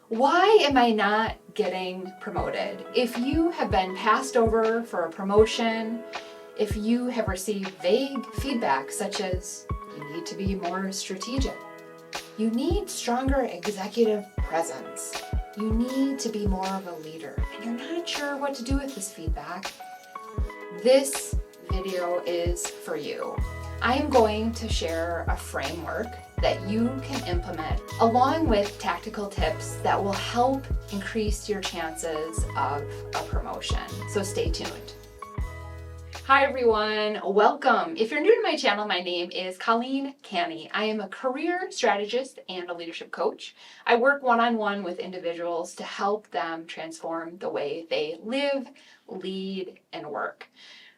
Why am I not getting promoted? If you have been passed over for a promotion, if you have received vague feedback such as you need to be more strategic, you need stronger executive presence, you need to be more of a leader, and you're not sure what to do with this feedback, this video is for you. I am going to share a framework that you can implement along with tactical tips that will help increase your chances of a promotion. So stay tuned. Hi everyone, welcome. If you're new to my channel, my name is Colleen Canny. I am a career strategist and a leadership coach. I work one-on-one with individuals to help them transform the way they live, lead, and work.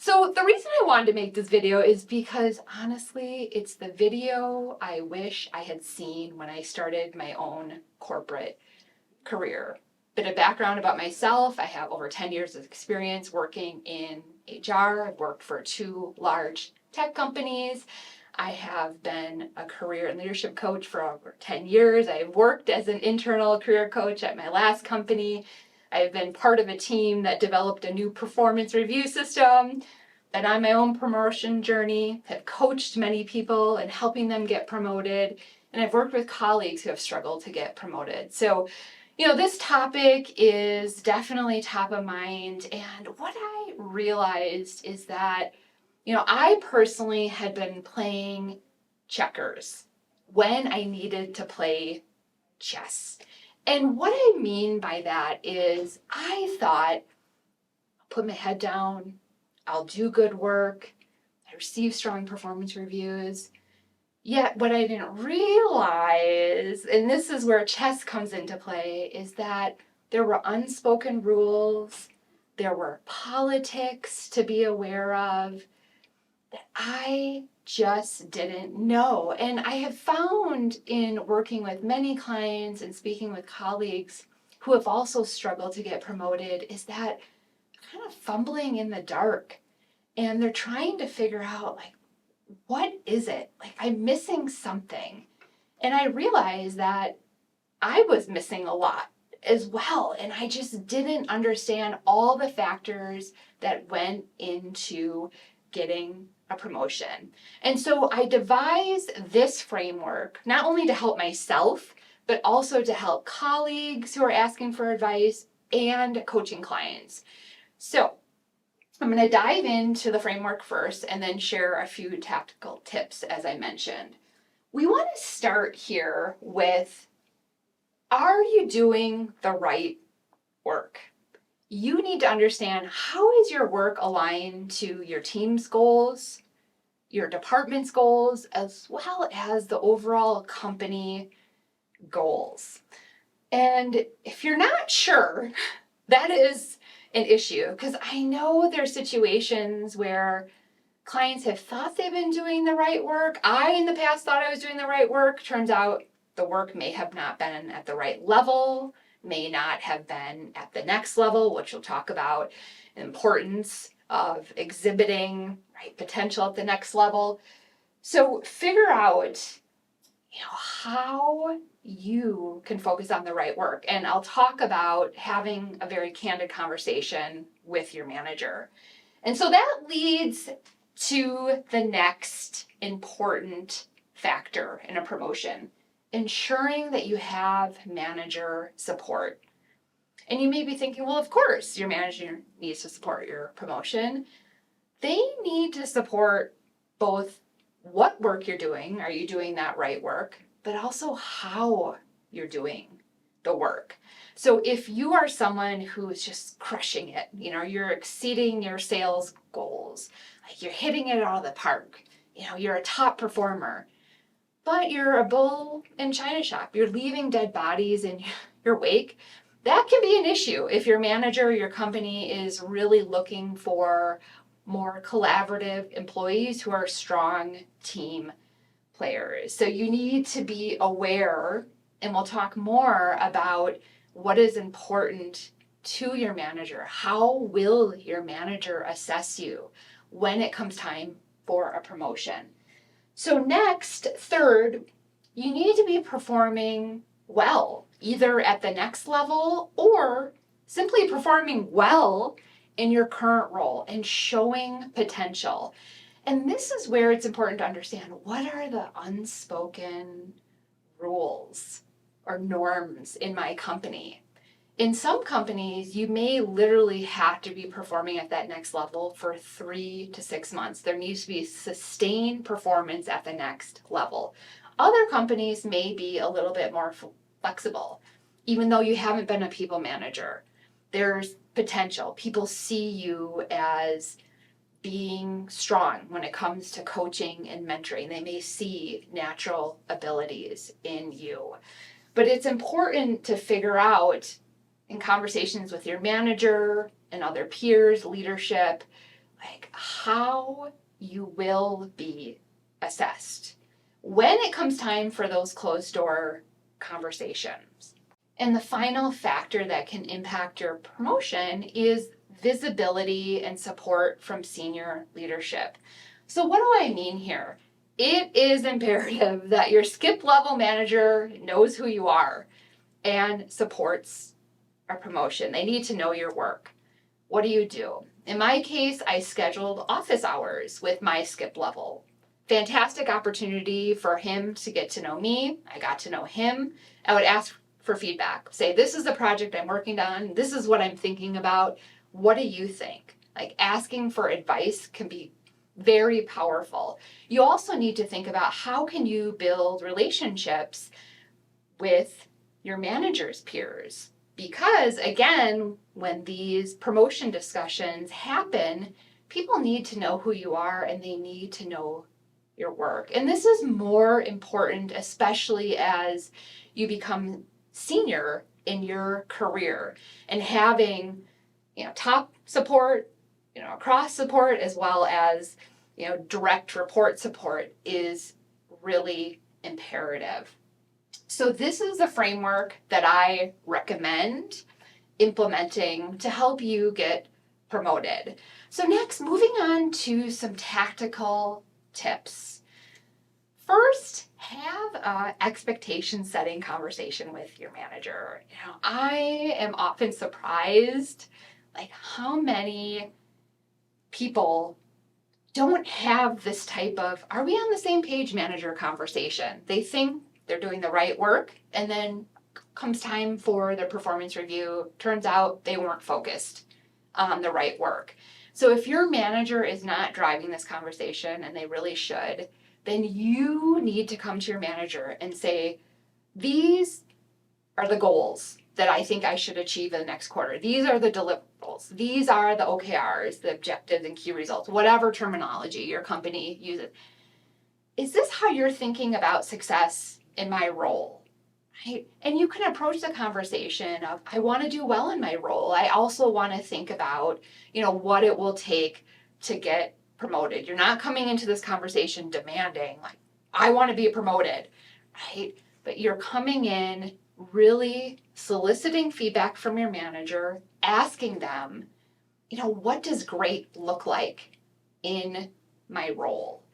So the reason I wanted to make this video is because honestly, it's the video I wish I had seen when I started my own corporate career. Bit of background about myself: I have over 10 years of experience working in HR. I've worked for 2 large tech companies. I have been a career and leadership coach for over 10 years. I've worked as an internal career coach at my last company. I've been part of a team that developed a new performance review system. Been on my own promotion journey, have coached many people in helping them get promoted, and I've worked with colleagues who have struggled to get promoted. So, this topic is definitely top of mind, and what I realized is that, I personally had been playing checkers when I needed to play chess. And what I mean by that is I thought, I'll put my head down, I'll do good work, I receive strong performance reviews. Yet what I didn't realize, and this is where chess comes into play, is that there were unspoken rules, there were politics to be aware of that I just didn't know. And I have found in working with many clients and speaking with colleagues who have also struggled to get promoted is that kind of fumbling in the dark, and they're trying to figure out, what is it? I'm missing something. And I realized that I was missing a lot as well, and I just didn't understand all the factors that went into getting a promotion. And so I devised this framework not only to help myself, but also to help colleagues who are asking for advice and coaching clients. So I'm going to dive into the framework first and then share a few tactical tips, as I mentioned. We want to start here with, are you doing the right work? You need to understand, how is your work aligned to your team's goals, your department's goals, as well as the overall company goals. And if you're not sure, that is an issue, because I know there's situations where clients have thought they've been doing the right work. I, in the past, thought I was doing the right work. Turns out the work may have not been at the right level, may not have been at the next level, which we'll talk about, the importance of exhibiting potential at the next level. So figure out, how you can focus on the right work. And I'll talk about having a very candid conversation with your manager. And so that leads to the next important factor in a promotion: ensuring that you have manager support. And you may be thinking, well, of course, your manager needs to support your promotion. They need to support both what work you're doing, are you doing that right work, but also how you're doing the work. So if you are someone who is just crushing it, you're exceeding your sales goals, you're hitting it out of the park, you're a top performer, but you're a bull in China shop, you're leaving dead bodies in your wake, that can be an issue if your manager or your company is really looking for more collaborative employees who are strong team players. So you need to be aware, and we'll talk more about what is important to your manager. How will your manager assess you when it comes time for a promotion? So next, third, you need to be performing well. either at the next level or simply performing well in your current role and showing potential. And this is where it's important to understand, what are the unspoken rules or norms in my company? In some companies, you may literally have to be performing at that next level for 3 to 6 months. There needs to be sustained performance at the next level. Other companies may be a little bit more flexible. Even though you haven't been a people manager, there's potential. People see you as being strong when it comes to coaching and mentoring. They may see natural abilities in you. But it's important to figure out in conversations with your manager and other peers, leadership, like how you will be assessed when it comes time for those closed door conversations. And the final factor that can impact your promotion is visibility and support from senior leadership. So what do I mean here? It is imperative that your skip level manager knows who you are and supports a promotion. They need to know your work. What do? In my case, I scheduled office hours with my skip level. Fantastic opportunity for him to get to know me. I got to know him. I would ask for feedback. Say, this is the project I'm working on. This is what I'm thinking about. What do you think? Like, asking for advice can be very powerful. You also need to think about, how can you build relationships with your manager's peers? Because again, when these promotion discussions happen, people need to know who you are and they need to know your work. And this is more important, especially as you become senior in your career, and having, top support, cross support, as well as, direct report support is really imperative. So this is the framework that I recommend implementing to help you get promoted. So next, moving on to some tactical tips. First, have an expectation setting conversation with your manager. I am often surprised like how many people don't have this type of, are we on the same page manager conversation. They think they're doing the right work, and then comes time for their performance review, turns out they weren't focused on the right work. So if your manager is not driving this conversation, and they really should, then you need to come to your manager and say, these are the goals that I think I should achieve in the next quarter. These are the deliverables. These are the OKRs, the objectives and key results, whatever terminology your company uses. Is this how you're thinking about success in my role? Right? And you can approach the conversation of, I want to do well in my role. I also want to think about, what it will take to get promoted. You're not coming into this conversation demanding, like, I want to be promoted, right? But you're coming in really soliciting feedback from your manager, asking them, what does great look like in my role?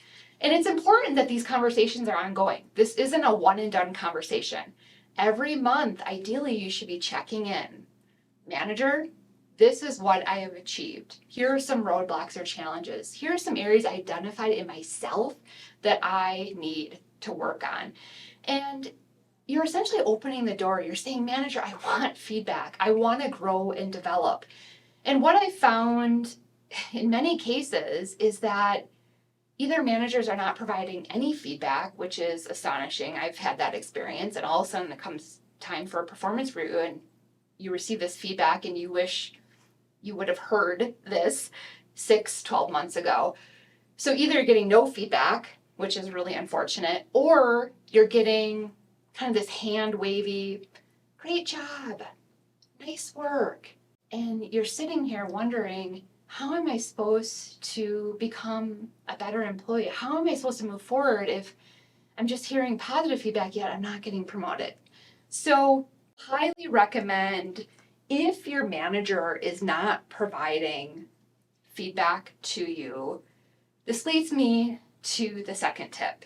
And it's important that these conversations are ongoing. This isn't a one and done conversation. Every month, ideally, you should be checking in. Manager, this is what I have achieved. Here are some roadblocks or challenges. Here are some areas I identified in myself that I need to work on. And you're essentially opening the door. You're saying, manager, I want feedback. I want to grow and develop. And what I found in many cases is that either managers are not providing any feedback, which is astonishing. I've had that experience, and all of a sudden it comes time for a performance review and you receive this feedback and you wish you would have heard this 6-12 months ago. So either you're getting no feedback, which is really unfortunate, or you're getting kind of this hand wavy, great job, nice work. And you're sitting here wondering, how am I supposed to become a better employee? How am I supposed to move forward if I'm just hearing positive feedback yet I'm not getting promoted? So highly recommend, if your manager is not providing feedback to you, this leads me to the second tip.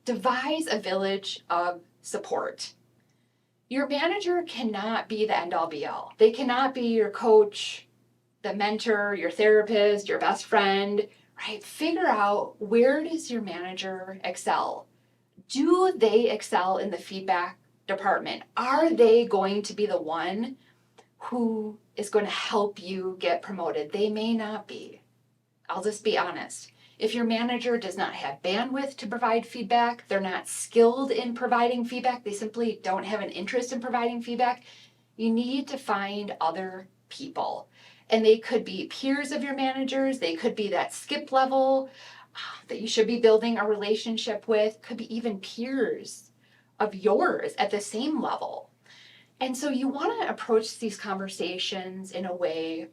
Devise a village of support. Your manager cannot be the end all be all. They cannot be your coach, the mentor, your therapist, your best friend, right? Figure out, where does your manager excel? Do they excel in the feedback department? Are they going to be the one who is going to help you get promoted? They may not be. I'll just be honest. If your manager does not have bandwidth to provide feedback, they're not skilled in providing feedback, they simply don't have an interest in providing feedback, you need to find other people. And they could be peers of your managers, they could be that skip level that you should be building a relationship with, could be even peers of yours at the same level. And so you want to approach these conversations in a way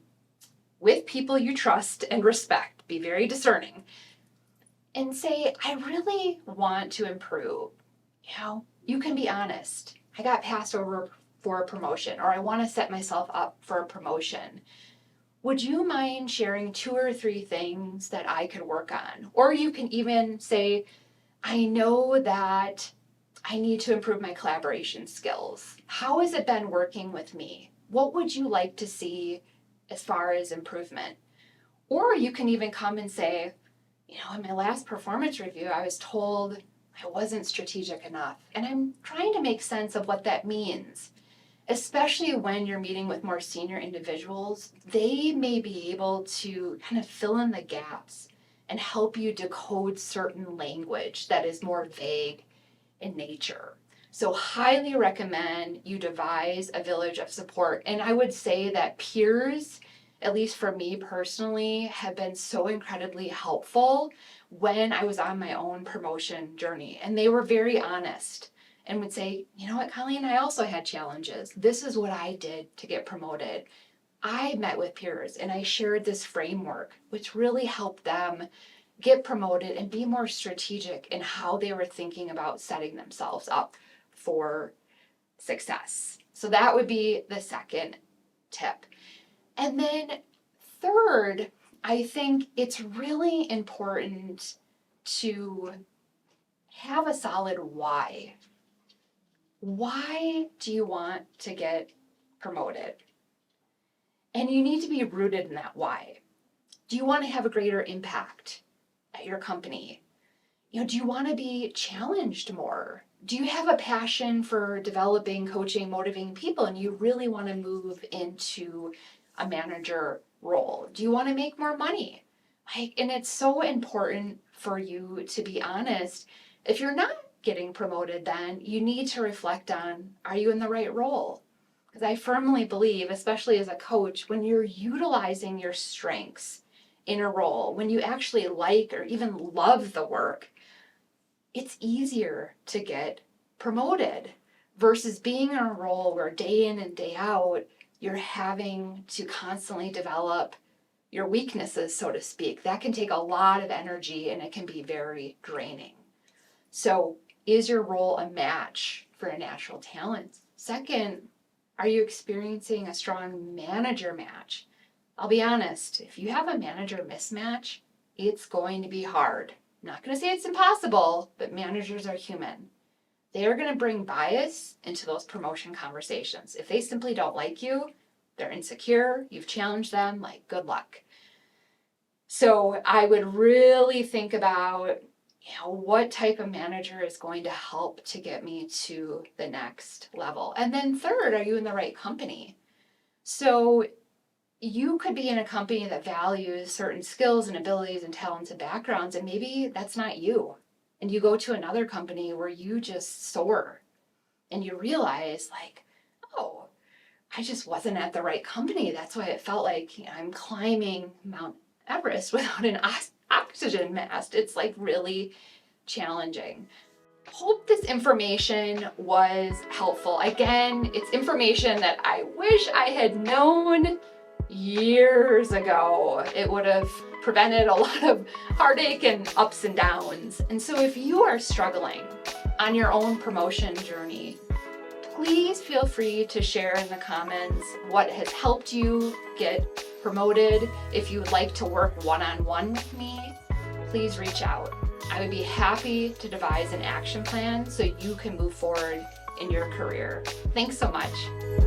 with people you trust and respect. Be very discerning. And say, I really want to improve. You can be honest. I got passed over for a promotion, or I want to set myself up for a promotion. Would you mind sharing 2 or 3 things that I could work on? Or you can even say, I know that I need to improve my collaboration skills. How has it been working with me? What would you like to see as far as improvement? Or you can even come and say, in my last performance review, I was told I wasn't strategic enough. And I'm trying to make sense of what that means. Especially when you're meeting with more senior individuals, they may be able to kind of fill in the gaps and help you decode certain language that is more vague in nature. So highly recommend you devise a village of support. And I would say that peers, at least for me personally, have been so incredibly helpful when I was on my own promotion journey. And they were very honest and would say, you know what, Colleen, I also had challenges. This is what I did to get promoted. I met with peers and I shared this framework, which really helped them get promoted and be more strategic in how they were thinking about setting themselves up for success. So that would be the second tip. And then third, I think it's really important to have a solid why. Why do you want to get promoted? And you need to be rooted in that why. Do you want to have a greater impact at your company? Do you want to be challenged more? Do you have a passion for developing, coaching, motivating people, and you really want to move into a manager role? Do you want to make more money? And it's so important for you to be honest. If you're not getting promoted, then you need to reflect on, are you in the right role? Because I firmly believe, especially as a coach, when you're utilizing your strengths in a role, when you actually like or even love the work, it's easier to get promoted versus being in a role where day in and day out, you're having to constantly develop your weaknesses, so to speak. That can take a lot of energy and it can be very draining. So, is your role a match for your natural talents? Second, are you experiencing a strong manager match? I'll be honest, if you have a manager mismatch, it's going to be hard. I'm not going to say it's impossible, but managers are human. They are going to bring bias into those promotion conversations. If they simply don't like you, they're insecure, you've challenged them, good luck. So I would really think about, what type of manager is going to help to get me to the next level? And then third, are you in the right company? So you could be in a company that values certain skills and abilities and talents and backgrounds, and maybe that's not you. And you go to another company where you just soar and you realize oh, I just wasn't at the right company. That's why it felt like I'm climbing Mount Everest without an oxygen mask. It's really challenging. Hope this information was helpful. Again, it's information that I wish I had known years ago. It would have prevented a lot of heartache and ups and downs. And so if you are struggling on your own promotion journey, please feel free to share in the comments what has helped you get promoted. If you would like to work one-on-one with me, please reach out. I would be happy to devise an action plan so you can move forward in your career. Thanks so much.